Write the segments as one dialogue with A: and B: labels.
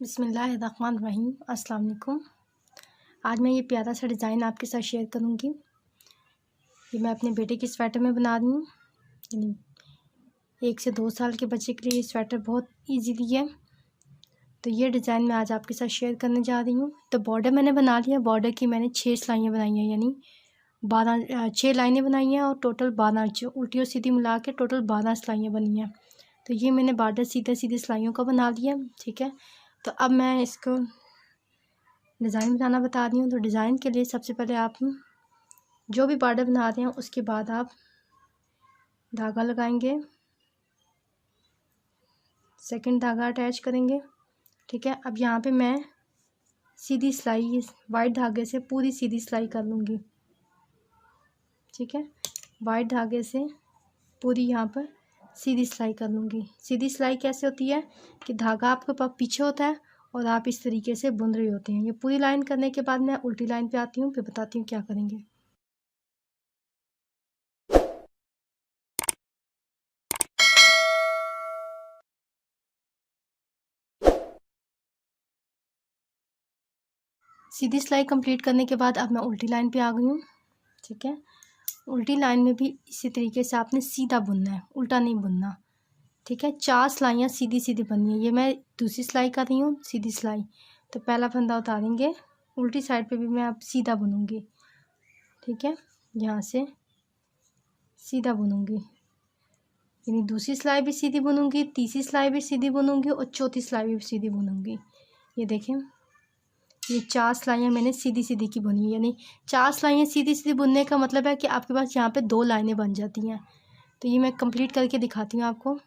A: बिस्मिल्लाहिर्रहमानिर्रहीम। अस्सलाम वालेकुम। आज मैं ये प्यारा सा डिज़ाइन आपके साथ शेयर करूँगी। ये मैं अपने बेटे की स्वेटर में बना रही हूँ। यानी 1 से 2 साल के बच्चे के लिए ये स्वेटर बहुत ईजीली है। तो ये डिज़ाइन मैं आज आपके साथ शेयर करने जा रही हूँ। तो बॉर्डर मैंने बना लिया। बॉर्डर की मैंने 6 सिलाइयाँ बनाई हैं, यानी 6 लाइनें बनाई हैं और टोटल 12 जो उल्टी और सीधी मिला के टोटल 12 सिलाइयाँ बनी हैं। तो ये मैंने बॉर्डर सीधे सीधे सिलाइयों का बना लिया, ठीक है। तो अब मैं इसको डिज़ाइन बनाना बता रही हूँ। तो डिज़ाइन के लिए सबसे पहले आप जो भी बॉर्डर बना रहे हैं उसके बाद आप धागा लगाएंगे, सेकंड धागा अटैच करेंगे, ठीक है। अब यहाँ पे मैं सीधी सिलाई वाइट धागे से पूरी सीधी सिलाई कर लूँगी, ठीक है। वाइट धागे से पूरी यहाँ पर सीधी सिलाई कर लूँगी। सीधी सिलाई कैसे होती है कि धागा आपके पास पीछे होता है और आप इस तरीके से बुन रहे होते हैं। ये पूरी लाइन करने के बाद मैं उल्टी लाइन पे आती हूँ, फिर बताती हूँ क्या करेंगे। सीधी सिलाई कंप्लीट करने के बाद अब मैं उल्टी लाइन पे आ गई हूँ, ठीक है। उल्टी लाइन में भी इसी तरीके से आपने सीधा बुनना है, उल्टा नहीं बुनना, ठीक है। 4 सिलाइयाँ सीधी सीधी बननी है। ये मैं दूसरी सिलाई कर रही हूँ, सीधी सिलाई। तो पहला फंदा उतारेंगे, उल्टी साइड पे भी मैं अब सीधा बुनूंगी, ठीक है। यहाँ से सीधा बुनूंगी, यानी दूसरी सिलाई भी सीधी बुनूंगी, तीसरी सिलाई भी सीधी बुनूंगी और चौथी सिलाई भी सीधी बुनूंगी। ये देखें, ये 4 सिलाइयाँ मैंने सीधी सीधी की बुनी, यानी 4 सिलाइयाँ सीधी सीधी बुनने का मतलब है कि आपके पास यहाँ पे 2 लाइनें बन जाती हैं। तो ये मैं कंप्लीट करके दिखाती हूँ आपको।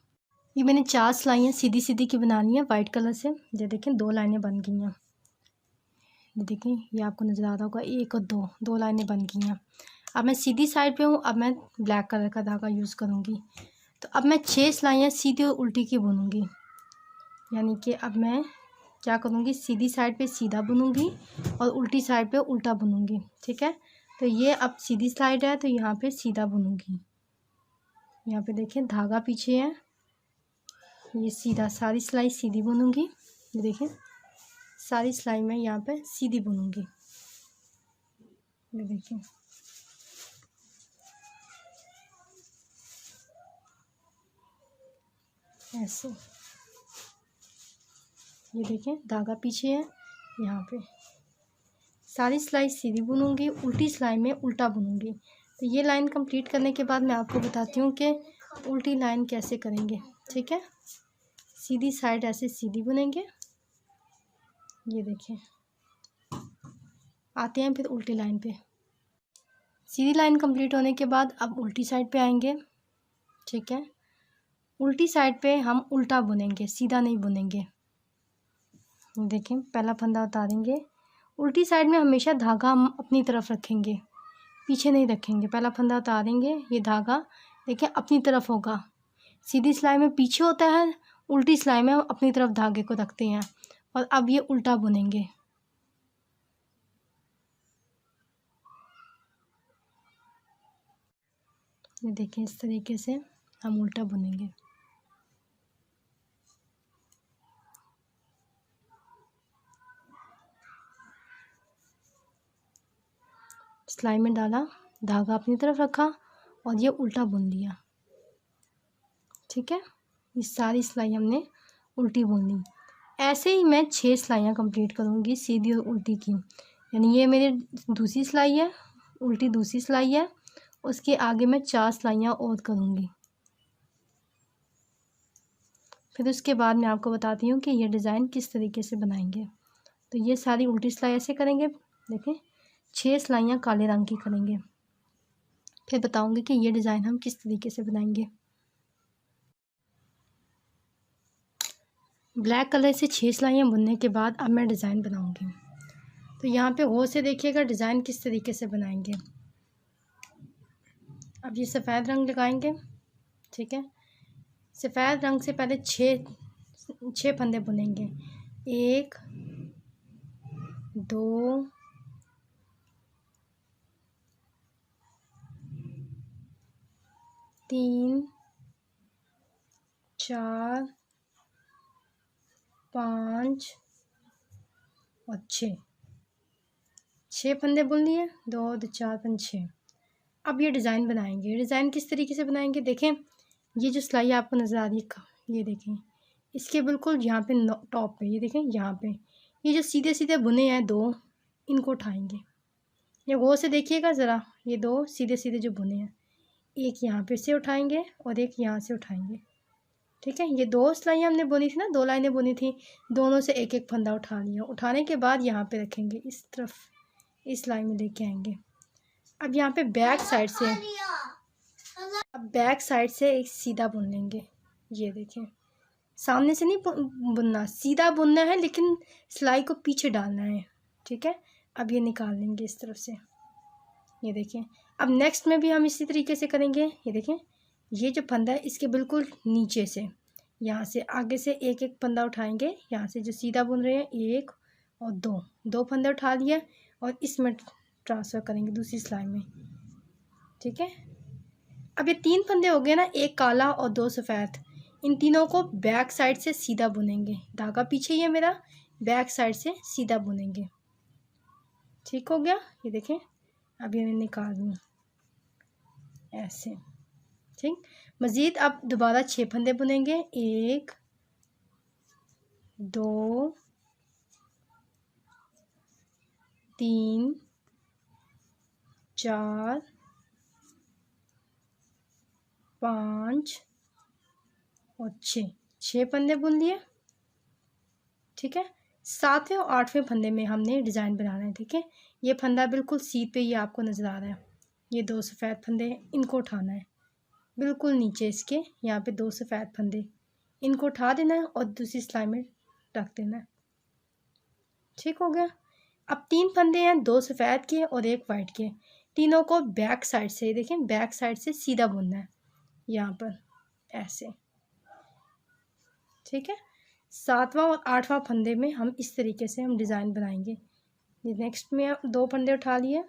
A: ये मैंने 4 सिलाइयाँ सीधी सीधी की बनानी है वाइट कलर से। ये देखें 2 लाइनें बन गई हैं। ये देखें, ये आपको नज़र आ रहा होगा, 1 और 2 लाइनें बन गई हैं। अब मैं सीधी साइड पे हूँ। अब मैं ब्लैक कलर का धागा यूज़ करूँगी। तो अब मैं 6 सिलाइयाँ सीधी और उल्टी की बुनूँगी, यानी कि अब मैं क्या करूँगी, सीधी साइड पे सीधा बुनूँगी और उल्टी साइड पे उल्टा बुनूँगी, ठीक है। तो ये अब सीधी साइड है तो यहाँ पे सीधा बुनूँगी। यहाँ पे देखें धागा पीछे है, ये सीधा सारी सिलाई सीधी बुनूँगी। ये देखें सारी सिलाई मैं यहाँ पे सीधी बुनूँगी। ये देखें, ऐसे। ये देखें धागा पीछे है, यहाँ पे सारी सिलाई सीधी बुनूँगी, उल्टी सिलाई में उल्टा बुनूँगी। तो ये लाइन कंप्लीट करने के बाद मैं आपको बताती हूँ कि उल्टी लाइन कैसे करेंगे, ठीक है। सीधी साइड ऐसे सीधी बुनेंगे। ये देखें, आते हैं फिर उल्टी लाइन पे। सीधी लाइन कंप्लीट होने के बाद अब उल्टी साइड पे आएंगे, ठीक है। उल्टी साइड पे हम उल्टा बुनेंगे, सीधा नहीं बुनेंगे। देखें पहला फंदा उतारेंगे, उल्टी साइड में हमेशा धागा हम अपनी तरफ रखेंगे, पीछे नहीं रखेंगे। पहला फंदा उतारेंगे, ये धागा देखें अपनी तरफ होगा। सीधी सिलाई में पीछे होता है, उल्टी सिलाई में हम अपनी तरफ धागे को रखते हैं। और अब ये उल्टा बुनेंगे। ये देखें इस तरीके से हम उल्टा बुनेंगे। सिलाई में डाला, धागा अपनी तरफ रखा और ये उल्टा बुन लिया, ठीक है। ये सारी सिलाई हमने उल्टी बुन ली। ऐसे ही मैं 6 सिलाइयाँ कंप्लीट करूँगी सीधी और उल्टी की। यानी ये मेरी दूसरी सिलाई है, उल्टी दूसरी सिलाई है, उसके आगे मैं 4 सिलाइयाँ और करूँगी। फिर उसके बाद मैं आपको बताती हूँ कि ये डिज़ाइन किस तरीके से बनाएंगे। तो ये सारी उल्टी सिलाई ऐसे करेंगे, देखें 6 सिलाइयाँ काले रंग की करेंगे। फिर बताऊँगी कि ये डिज़ाइन हम किस तरीके से बनाएंगे। ब्लैक कलर से 6 सिलाइयाँ बुनने के बाद अब मैं डिज़ाइन बनाऊँगी। तो यहाँ पे गौर से देखिएगा डिज़ाइन किस तरीके से बनाएंगे। अब ये सफ़ेद रंग लगाएंगे, ठीक है। सफ़ेद रंग से पहले 6 फंदे बुनेंगे। 1 2 3 4 5 और 6 फंदे बुन लिए, 2 2 4 5 6। अब ये डिज़ाइन बनाएंगे। डिज़ाइन किस तरीके से बनाएंगे, देखें ये जो सिलाई आपको नज़र आ रही है, ये देखें इसके बिल्कुल यहाँ पे टॉप पे, ये देखें यहाँ पे ये जो सीधे सीधे बुने हैं 2, इनको उठाएंगे। ये गौर से देखिएगा ज़रा, ये 2 सीधे सीधे जो बुने हैं, एक यहाँ पे से उठाएंगे और एक यहाँ से उठाएंगे। ठीक है, ये 2 सिलाइयाँ हमने बुनी थी ना, 2 लाइनें बुनी थी, दोनों से एक एक फंदा उठा लिया। उठाने के बाद यहाँ पे रखेंगे, इस तरफ इस लाइन में लेके आएंगे। अब यहाँ पे बैक साइड से, अब बैक साइड से एक सीधा बुन लेंगे। ये देखें, सामने से नहीं बुनना, सीधा बुनना है, लेकिन सिलाई को पीछे डालना है। ठीक है, अब ये निकाल लेंगे इस तरफ से। ये देखें, अब नेक्स्ट में भी हम इसी तरीके से करेंगे। ये देखें, ये जो फंदा है इसके बिल्कुल नीचे से, यहाँ से आगे से एक एक फंदा उठाएंगे। यहाँ से जो सीधा बुन रहे हैं, 1 और 2 फंदे उठा लिए और इसमें ट्रांसफ़र करेंगे दूसरी सिलाई में। ठीक है, अब ये 3 फंदे हो गए ना, एक काला और 2 सफ़ेद, इन तीनों को बैक साइड से सीधा बुनेंगे। धागा पीछे ही है मेरा, बैक साइड से सीधा बुनेंगे। ठीक हो गया, ये देखें, अब ये मैं निकाल दूँ ऐसे। ठीक, मज़ीद अब दोबारा 6 फंदे बुनेंगे, 1 2 3 4 5 और 6 फंदे बुन लिए। ठीक है, 7वें और 8वें फंदे में हमने डिज़ाइन बनाना है। ठीक है, ये फंदा बिल्कुल सीध पे ये आपको नज़र आ रहा है, ये 2 सफ़ेद फंदे हैं, इनको उठाना है। बिल्कुल नीचे इसके यहाँ पे 2 सफ़ेद फंदे, इनको उठा देना है और दूसरी सिलाई में रख देना है। ठीक हो गया, अब 3 फंदे हैं, 2 सफ़ेद के और 1 वाइट के, तीनों को बैक साइड से, देखें बैक साइड से सीधा बुनना है यहाँ पर ऐसे। ठीक है, 7वां और 8वां फंदे में हम इस तरीके से हम डिज़ाइन बनाएंगे। नेक्स्ट में 2 फंदे उठा लिए,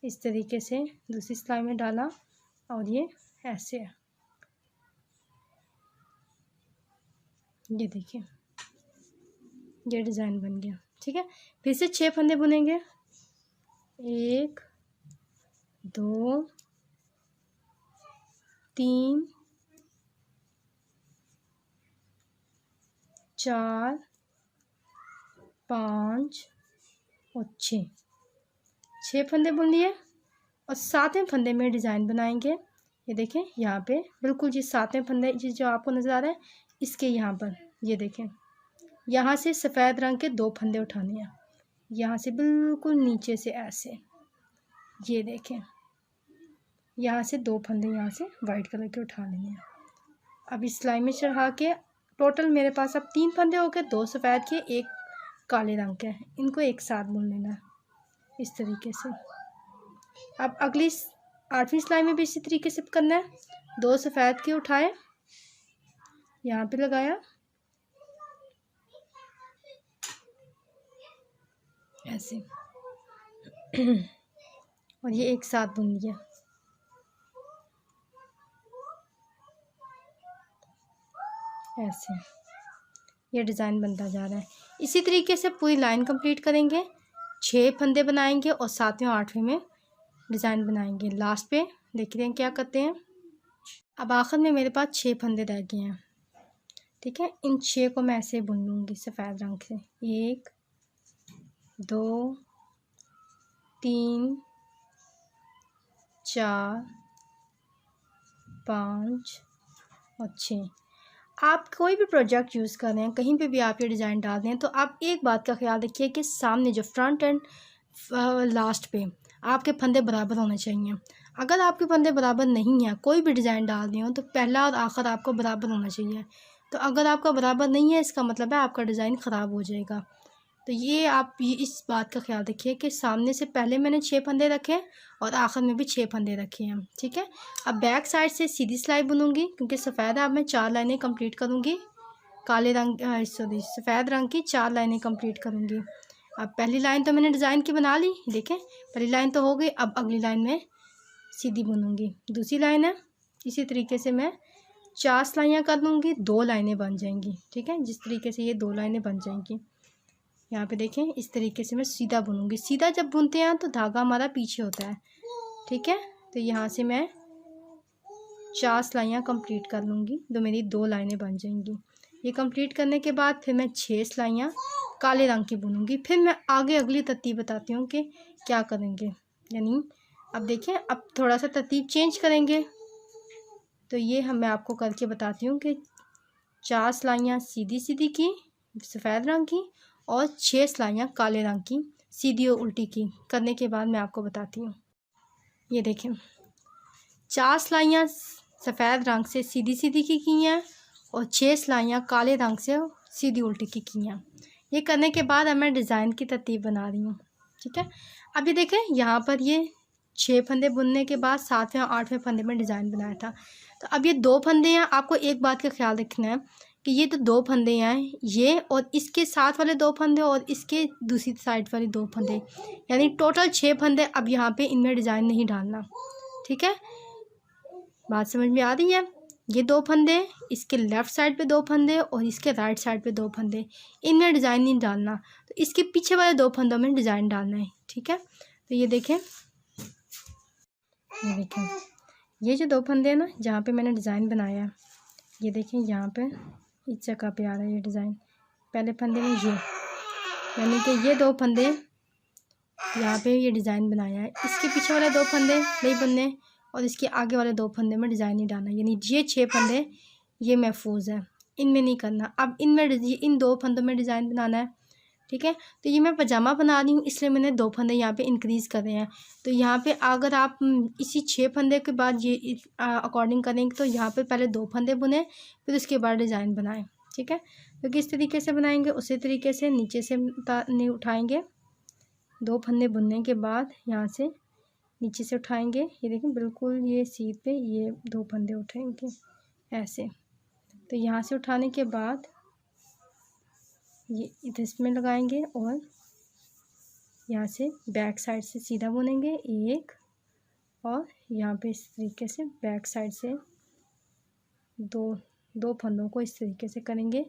A: इस तरीके से दूसरी सिलाई में डाला और ये ऐसे है। ये देखिए, ये डिज़ाइन बन गया। ठीक है, फिर से 6 फंदे बुनेंगे, 1 2 3 4 5 और 6 फंदे बुन लिए और 7वें फंदे में डिज़ाइन बनाएंगे। ये देखें, यहाँ पे बिल्कुल ये 7वें फंदे जो आपको नज़र आ रहा है, इसके यहाँ पर ये देखें, यहाँ से सफ़ेद रंग के 2 फंदे उठाने हैं, यहाँ से बिल्कुल नीचे से ऐसे। ये देखें, यहाँ से 2 फंदे यहाँ से वाइट कलर के उठा लेने हैं। अब इस सिलाई में चढ़ा के टोटल मेरे पास अब 3 फंदे हो गए, 2 सफ़ेद के 1 काले रंग के, इनको एक साथ बुन लेना है इस तरीके से। अब अगली 8वीं सिलाई में भी इसी तरीके से करना है। 2 सफ़ेद के उठाए, यहाँ पे लगाया ऐसे और ये एक साथ बुन लिया ऐसे। ये डिज़ाइन बनता जा रहा है। इसी तरीके से पूरी लाइन कंप्लीट करेंगे, 6 फंदे बनाएंगे और 7वें और 8वें में डिज़ाइन बनाएंगे। लास्ट पे देख रहे हैं क्या करते हैं। अब आखिर में मेरे पास 6 फंदे रह गए हैं। ठीक है, इन 6 को मैं ऐसे बुन लूँगी सफ़ेद रंग से, 1 2 3 4 5 और 6। आप कोई भी प्रोजेक्ट यूज़ कर रहे हैं, कहीं पे भी आप ये डिज़ाइन डाल दें, तो आप एक बात का ख्याल रखिए कि सामने जो फ्रंट एंड लास्ट पे आपके फंदे बराबर होने चाहिए। अगर आपके फंदे बराबर नहीं हैं, कोई भी डिज़ाइन डाल रहे हो, तो पहला और आखिर आपको बराबर होना चाहिए। तो अगर आपका बराबर नहीं है, इसका मतलब है आपका डिज़ाइन ख़राब हो जाएगा। तो ये आप इस बात का ख्याल रखिए कि सामने से पहले मैंने 6 फंदे रखे और आखिर में भी 6 फंदे रखे हैं। ठीक है, अब बैक साइड से सीधी सिलाई बुनूंगी, क्योंकि सफ़ेद अब मैं 4 लाइनें कंप्लीट करूंगी, काले रंग सफ़ेद रंग की 4 लाइनें कंप्लीट करूंगी। अब पहली लाइन तो मैंने डिज़ाइन की बना ली, देखें पहली लाइन तो हो गई। अब अगली लाइन में सीधी बुनूंगी, दूसरी लाइन है, इसी तरीके से मैं 4 सिलाइयाँ कर लूँगी, 2 लाइनें बन जाएंगी। ठीक है, जिस तरीके से ये 2 लाइनें बन जाएंगी। यहाँ पे देखें इस तरीके से मैं सीधा बुनूंगी। सीधा जब बुनते हैं तो धागा हमारा पीछे होता है, ठीक है। तो यहाँ से मैं 4 सिलाइयाँ कंप्लीट कर लूँगी, तो मेरी 2 लाइनें बन जाएंगी। ये कंप्लीट करने के बाद फिर मैं 6 सिलाइयाँ काले रंग की बुनूंगी। फिर मैं आगे अगली तरतीब बताती हूँ कि क्या करेंगे। यानी अब देखिए, अब थोड़ा सा तरतीब चेंज करेंगे। तो ये मैं आपको करके बताती हूँ कि 4 सिलाइयाँ सीधी सीधी की सफ़ेद रंग की और 6 सिलाइयाँ काले रंग की सीधी और उल्टी की करने के बाद मैं आपको बताती हूँ। ये देखें, 4 सिलाइयाँ सफ़ेद रंग से सीधी सीधी की हैं और 6 सिलाइयाँ काले रंग से सीधी उल्टी की हैं। ये करने के बाद अब मैं डिज़ाइन की तरतीब बना रही हूँ, ठीक है। अब ये देखें, यहाँ पर ये 6 फंदे बुनने के बाद 7वें और 8वें फंदे में डिज़ाइन बनाया था। तो अब ये 2 फंदे हैं। आपको एक बात का ख्याल रखना है कि ये तो 2 फंदे हैं, ये और इसके साथ वाले 2 फंदे और इसके दूसरी साइड वाले 2 फंदे, यानी टोटल 6 फंदे। अब यहाँ पे इनमें डिज़ाइन नहीं डालना, ठीक है। बात समझ में आ रही है? ये 2 फंदे, इसके लेफ़्ट साइड पे 2 फंदे और इसके राइट साइड पे 2 फंदे, इनमें डिज़ाइन नहीं डालना। तो इसके पीछे वाले 2 फंदों में डिज़ाइन डालना है, ठीक है। तो ये देखें, ये जो 2 फंदे हैं ना, जहाँ पे मैंने डिज़ाइन बनाया है, ये देखें यहाँ पे इस जगह पे आ रहा है ये डिज़ाइन। पहले फंदे में ये, यानी कि ये 2 फंदे यहाँ पे ये डिज़ाइन बनाया है। इसके पीछे वाले 2 फंदे नहीं बनने और इसके आगे वाले 2 फंदे में डिज़ाइन नहीं डालना। यानी ये 6 फंदे ये महफूज है, इनमें नहीं करना। अब इनमें इन 2 फंदों में डिज़ाइन बनाना है, ठीक है। तो ये मैं पजामा बना रही हूँ, इसलिए मैंने 2 फंदे यहाँ पे इंक्रीज़ कर रहे हैं। तो यहाँ पे अगर आप इसी 6 फंदे के बाद ये अकॉर्डिंग करेंगे तो यहाँ पे पहले 2 फंदे बुने, फिर उसके बाद डिज़ाइन बनाएं, ठीक है। तो किस तरीके से बनाएंगे उसी तरीके से नीचे से नहीं उठाएंगे। 2 फंदे बुनने के बाद यहाँ से नीचे से उठाएंगे। ये देखें, बिल्कुल ये सीध पे ये 2 फंदे उठाएंगे ऐसे। तो यहाँ से उठाने के बाद ये इधर इसमें लगाएंगे और यहाँ से बैक साइड से सीधा बुनेंगे एक, और यहाँ पे इस तरीके से बैक साइड से दो फंदों को इस तरीके से करेंगे।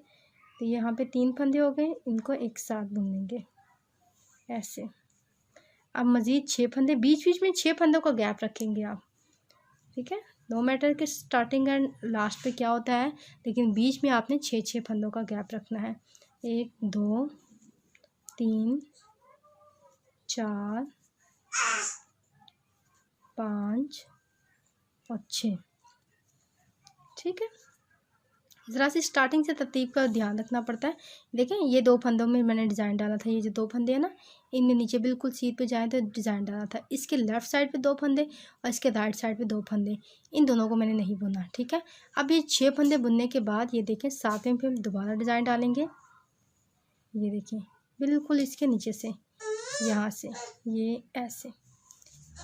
A: तो यहाँ पे 3 फंदे हो गए, इनको एक साथ बुनेंगे ऐसे। अब मज़ीद 6 फंदे, बीच बीच में 6 फंदों का गैप रखेंगे आप, ठीक है। नो मैटर कि स्टार्टिंग एंड लास्ट पे क्या होता है, लेकिन बीच में आपने 6 फंदों का गैप रखना है। 1 2 3 4 5 और 6, ठीक है। ज़रा सी स्टार्टिंग से तरतीब का ध्यान रखना पड़ता है। देखें, ये 2 फंदों में मैंने डिज़ाइन डाला था। ये जो 2 फंदे हैं ना, इनमें नीचे बिल्कुल सीध पे जाए तो डिज़ाइन डाला था। इसके लेफ़्ट साइड पे 2 फंदे और इसके राइट साइड पे 2 फंदे, इन दोनों को मैंने नहीं बुना, ठीक है। अब ये 6 फंदे बुनने के बाद ये देखें 7वें पे दोबारा डिज़ाइन डालेंगे। ये देखिए, बिल्कुल इसके नीचे से यहाँ से ये ऐसे,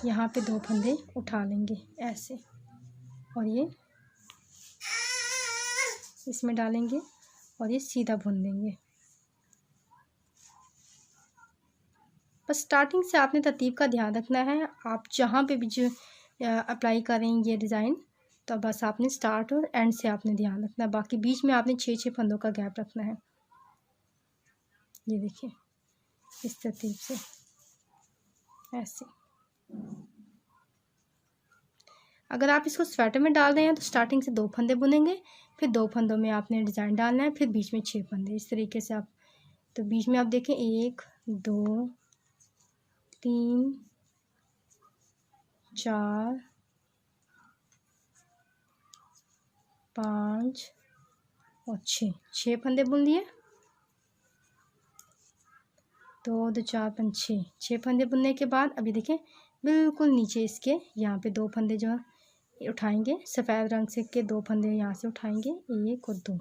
A: यहाँ पे 2 फंदे उठा लेंगे ऐसे, और ये इसमें डालेंगे और ये सीधा बुन देंगे। बस स्टार्टिंग से आपने तरतीब का ध्यान रखना है। आप जहाँ पे भी जो अप्लाई करें ये डिज़ाइन, तो बस आपने स्टार्ट और एंड से आपने ध्यान रखना है। बाकी बीच में आपने 6 फंदों का गैप रखना है। ये देखिए, इस तरतीब से ऐसे। अगर आप इसको स्वेटर में डाल रहे हैं तो स्टार्टिंग से 2 फंदे बुनेंगे, फिर 2 फंदों में आपने डिज़ाइन डालना है, फिर बीच में 6 फंदे, इस तरीके से आप। तो बीच में आप देखें 1 2 3 4 5 और 6 फंदे बुन लिए। 2 2 4 5 6 फंदे बुनने के बाद अभी देखें, बिल्कुल नीचे इसके यहाँ पे 2 फंदे जो उठाएंगे, सफ़ेद रंग से के 2 फंदे यहाँ से उठाएंगे, 1 और 2,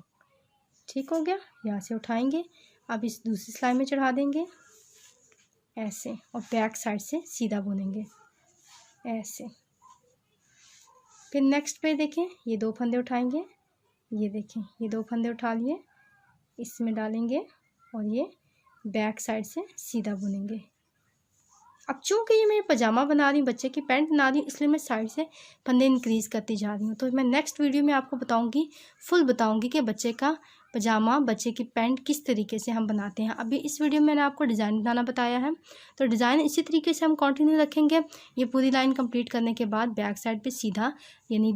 A: ठीक हो गया। यहाँ से उठाएंगे, अब इस दूसरी सिलाई में चढ़ा देंगे ऐसे, और बैक साइड से सीधा बुनेंगे ऐसे। फिर नेक्स्ट पे देखें, ये 2 फंदे उठाएंगे। ये देखें, ये 2 फंदे उठा लिए, इसमें डालेंगे और ये बैक साइड से सीधा बुनेंगे। अब चूँकि ये मैं पजामा बना रही हूँ, बच्चे की पैंट बना रही हूँ, इसलिए मैं साइड से फंदे इंक्रीज़ करती जा रही हूँ। तो मैं नेक्स्ट वीडियो में आपको बताऊँगी, फुल बताऊँगी कि बच्चे का पजामा, बच्चे की पैंट किस तरीके से हम बनाते हैं। अभी इस वीडियो में मैंने आपको डिज़ाइन बनाना बताया है, तो डिज़ाइन इसी तरीके से हम कंटिन्यू रखेंगे। ये पूरी लाइन कंप्लीट करने के बाद बैक साइड पे सीधा, यानी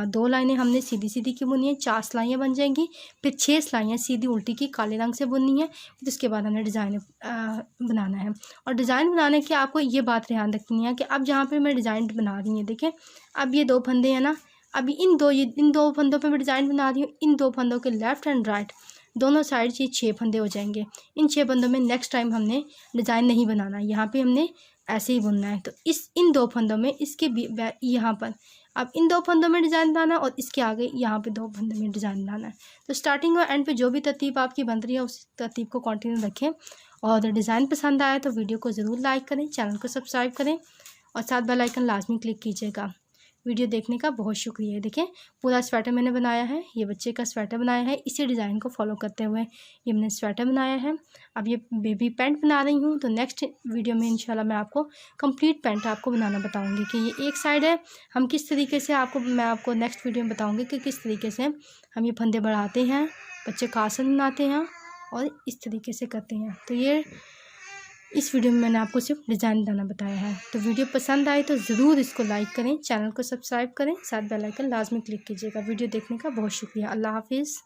A: 2 लाइनें हमने सीधी सीधी की बुनी है, 4 सिलाइयाँ बन जाएंगी। फिर 6 सिलाइयाँ सीधी उल्टी की काले रंग से बुननी है। फिर उसके बाद हमने डिज़ाइन बनाना है। और डिज़ाइन बनाने की आपको ये बात ध्यान रखनी है कि अब जहाँ पर मैं डिज़ाइन बना रही हूँ, देखें अब ये 2 फंदे हैं ना, अभी इन दो फंदों पे मैं डिज़ाइन बना रही हूँ। इन 2 फंदों के लेफ़्ट एंड राइट दोनों साइड ये 6 फंदे हो जाएंगे। इन 6 फंदों में नेक्स्ट टाइम हमने डिज़ाइन नहीं बनाना, यहाँ पे हमने ऐसे ही बुनना है। तो इन 2 फंदों में इसके यहाँ पर अब इन 2 फंदों में डिज़ाइन बनाना है और इसके आगे यहाँ पे 2 फंदों में डिज़ाइन बनाना है। तो स्टार्टिंग और एंड पे जो भी तरतीब आपकी बन रही है उस तरतीब को कंटिन्यू रखें। और डिज़ाइन पसंद आए तो वीडियो को ज़रूर लाइक करें, चैनल को सब्सक्राइब करें और साथ बेल आइकन लाजमी क्लिक कीजिएगा। वीडियो देखने का बहुत शुक्रिया। देखें पूरा स्वेटर मैंने बनाया है, ये बच्चे का स्वेटर बनाया है। इसी डिज़ाइन को फॉलो करते हुए ये मैंने स्वेटर बनाया है। अब ये बेबी पैंट बना रही हूँ, तो नेक्स्ट वीडियो में इंशाल्लाह मैं आपको कंप्लीट पैंट आपको बनाना बताऊँगी कि ये एक साइड है, हम किस तरीके से मैं आपको नेक्स्ट वीडियो में बताऊँगी कि किस तरीके से हम ये फंदे बढ़ाते हैं, बच्चे का आसन बनाते हैं और इस तरीके से करते हैं। तो ये इस वीडियो में मैंने आपको सिर्फ डिज़ाइन बनाना बताया है। तो वीडियो पसंद आए तो ज़रूर इसको लाइक करें, चैनल को सब्सक्राइब करें, साथ बेल आइकन लाजमी क्लिक कीजिएगा। वीडियो देखने का बहुत शुक्रिया। अल्लाह हाफिज़।